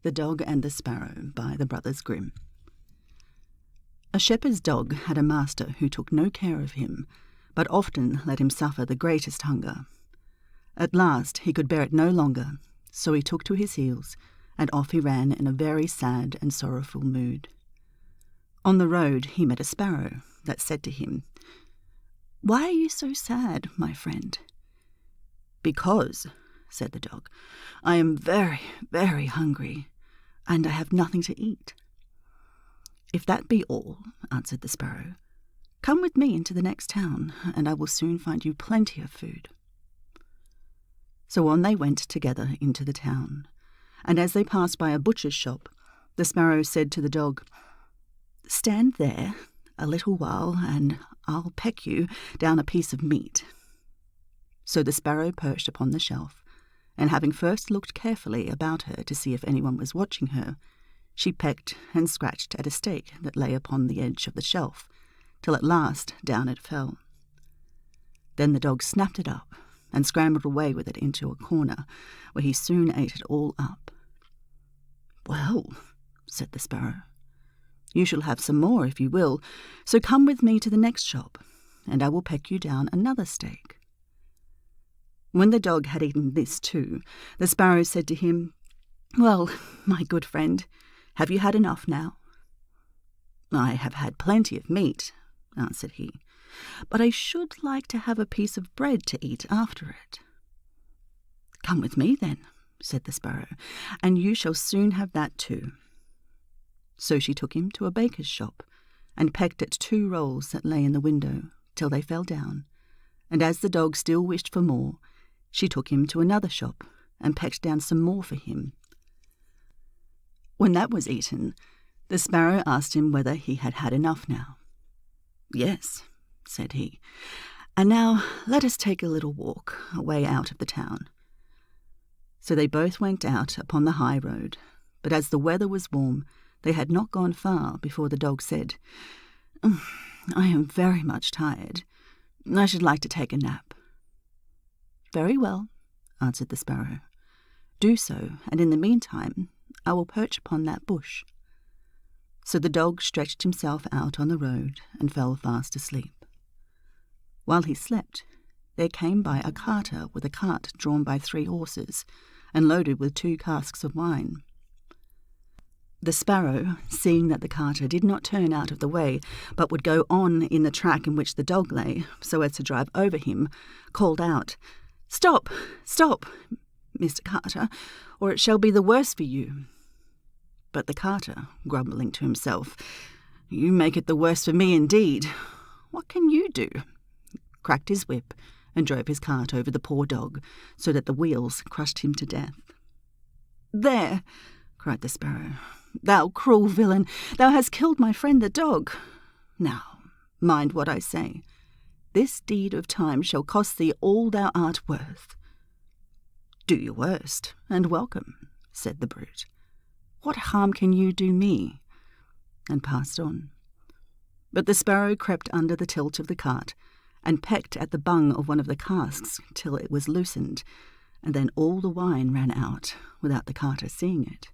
The Dog and the Sparrow by the Brothers Grimm. A shepherd's dog had a master who took no care of him, but often let him suffer the greatest hunger. At last he could bear it no longer, so he took to his heels, and off he ran in a very sad and sorrowful mood. On the road he met a sparrow that said to him, "Why are you so sad, my friend?" "Because," said the dog, "I am very, very hungry, and I have nothing to eat." "If that be all," answered the sparrow, "come with me into the next town, and I will soon find you plenty of food." So on they went together into the town, and as they passed by a butcher's shop, the sparrow said to the dog, "Stand there a little while, and I'll peck you down a piece of meat." So the sparrow perched upon the shelf, and having first looked carefully about her to see if anyone was watching her, she pecked and scratched at a steak that lay upon the edge of the shelf, till at last down it fell. Then the dog snapped it up, and scrambled away with it into a corner, where he soon ate it all up. "Well," said the sparrow, "you shall have some more if you will, so come with me to the next shop, and I will peck you down another steak." When the dog had eaten this too, the sparrow said to him, "Well, my good friend, have you had enough now?" "I have had plenty of meat," answered he, "but I should like to have a piece of bread to eat after it." "Come with me then," said the sparrow, "and you shall soon have that too." So she took him to a baker's shop, and pecked at 2 rolls that lay in the window, till they fell down, and as the dog still wished for more, she took him to another shop, and pecked down some more for him. When that was eaten, the sparrow asked him whether he had had enough now. "Yes," said he, "and now let us take a little walk away out of the town." So they both went out upon the high road, but as the weather was warm, they had not gone far before the dog said, "I am very much tired. I should like to take a nap." "Very well," answered the sparrow. "Do so, and in the meantime I will perch upon that bush." So the dog stretched himself out on the road and fell fast asleep. While he slept, there came by a carter with a cart drawn by 3 horses, and loaded with 2 casks of wine. The sparrow, seeing that the carter did not turn out of the way, but would go on in the track in which the dog lay, so as to drive over him, called out, "Stop, stop, Mr. Carter, or it shall be the worse for you." But the carter, grumbling to himself, "You make it the worse for me indeed. What can you do?" cracked his whip, and drove his cart over the poor dog, so that the wheels crushed him to death. "There!" cried the sparrow. "Thou cruel villain, thou hast killed my friend the dog. Now, mind what I say. This deed of time shall cost thee all thou art worth." "Do your worst, and welcome," said the brute. "What harm can you do me?" and passed on. But the sparrow crept under the tilt of the cart, and pecked at the bung of one of the casks till it was loosened, and then all the wine ran out, without the carter seeing it.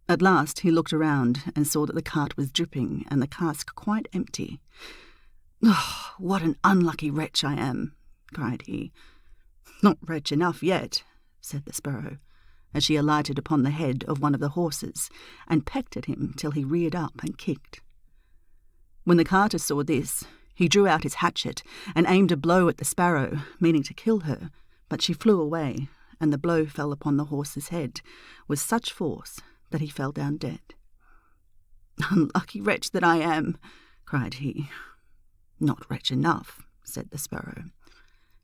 At last he looked around, and saw that the cart was dripping, and the cask quite empty. "Oh, what an unlucky wretch I am!" cried he. "Not wretch enough yet," said the sparrow, as she alighted upon the head of one of the horses, and pecked at him till he reared up and kicked. When the carter saw this, he drew out his hatchet, and aimed a blow at the sparrow, meaning to kill her, but she flew away, and the blow fell upon the horse's head with such force that he fell down dead. "Unlucky wretch that I am!" cried he. "Not wretch enough," said the sparrow.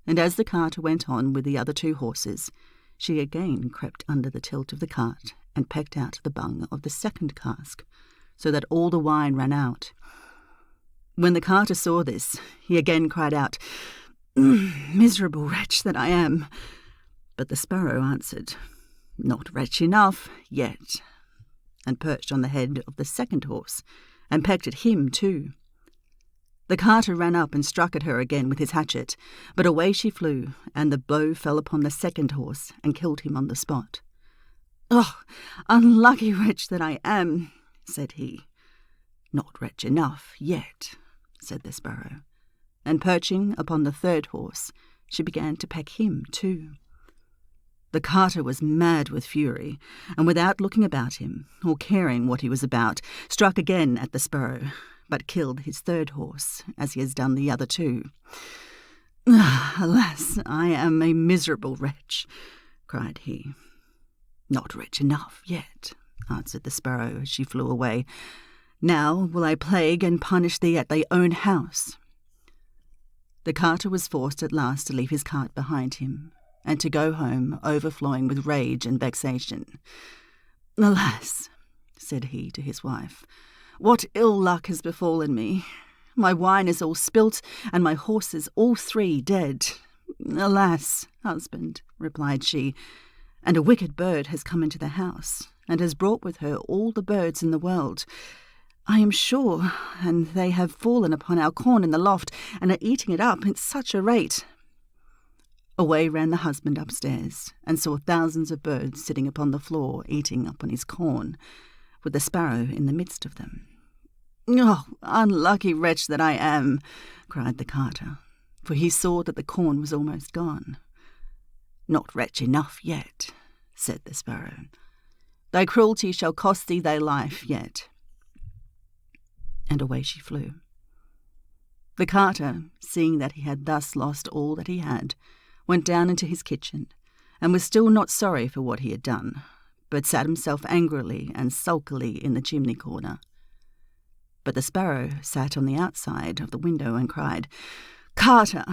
And as the carter went on with the other 2 horses, she again crept under the tilt of the cart, and pecked out the bung of the 2nd cask, so that all the wine ran out. When the carter saw this, he again cried out, "Miserable wretch that I am!" But the sparrow answered, "Not wretch enough yet," and perched on the head of the 2nd horse, and pecked at him too. The carter ran up and struck at her again with his hatchet, but away she flew, and the blow fell upon the 2nd horse and killed him on the spot. "Oh, unlucky wretch that I am," said he. "Not wretch enough yet," said the Sparrow, and perching upon the third horse, she began to peck him too. The carter was mad with fury, and without looking about him, or caring what he was about, struck again at the Sparrow, but killed his third horse, as he has done the other two. "Alas, I am a miserable wretch," cried he. "Not wretch enough yet," answered the Sparrow as she flew away. "Now will I plague and punish thee at thy own house." The carter was forced at last to leave his cart behind him, and to go home overflowing with rage and vexation. "Alas," said he to his wife, "what ill luck has befallen me! My wine is all spilt, and my horses all three dead." "Alas, husband," replied she, "and a wicked bird has come into the house, and has brought with her all the birds in the world, I am sure, and they have fallen upon our corn in the loft, and are eating it up at such a rate." Away ran the husband upstairs, and saw thousands of birds sitting upon the floor eating up on his corn, with the Sparrow in the midst of them. "Oh, unlucky wretch that I am," cried the carter, for he saw that the corn was almost gone. "Not wretch enough yet," said the Sparrow. "Thy cruelty shall cost thee thy life yet." And away she flew. The carter, seeing that he had thus lost all that he had, went down into his kitchen, and was still not sorry for what he had done, but sat himself angrily and sulkily in the chimney corner. But the Sparrow sat on the outside of the window and cried, "Carter,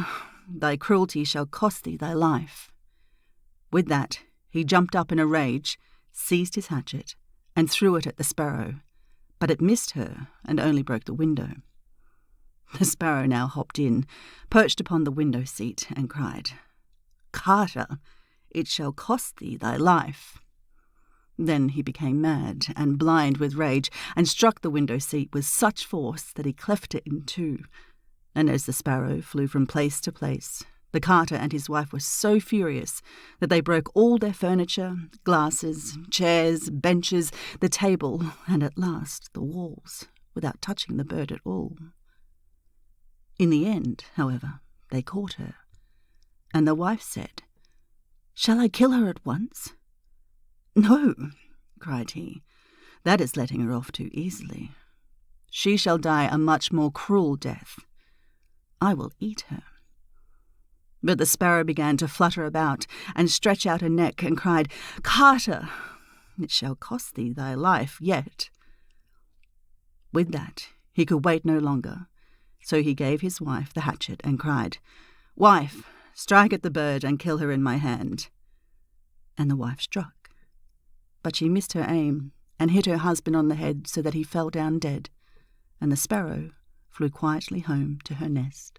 thy cruelty shall cost thee thy life." With that he jumped up in a rage, seized his hatchet, and threw it at the Sparrow, but it missed her and only broke the window. The Sparrow now hopped in, perched upon the window seat, and cried, "Carter, it shall cost thee thy life." Then he became mad and blind with rage, and struck the window seat with such force that he cleft it in two. And as the Sparrow flew from place to place, the carter and his wife were so furious that they broke all their furniture, glasses, chairs, benches, the table, and at last the walls, without touching the bird at all. In the end, however, they caught her, and the wife said, "Shall I kill her at once?" "No," cried he, "that is letting her off too easily. She shall die a much more cruel death. I will eat her." But the Sparrow began to flutter about and stretch out her neck and cried, "Carter, it shall cost thee thy life yet." With that he could wait no longer, so he gave his wife the hatchet and cried, "Wife, strike at the bird and kill her in my hand." And the wife struck. But she missed her aim and hit her husband on the head so that he fell down dead, and the Sparrow flew quietly home to her nest.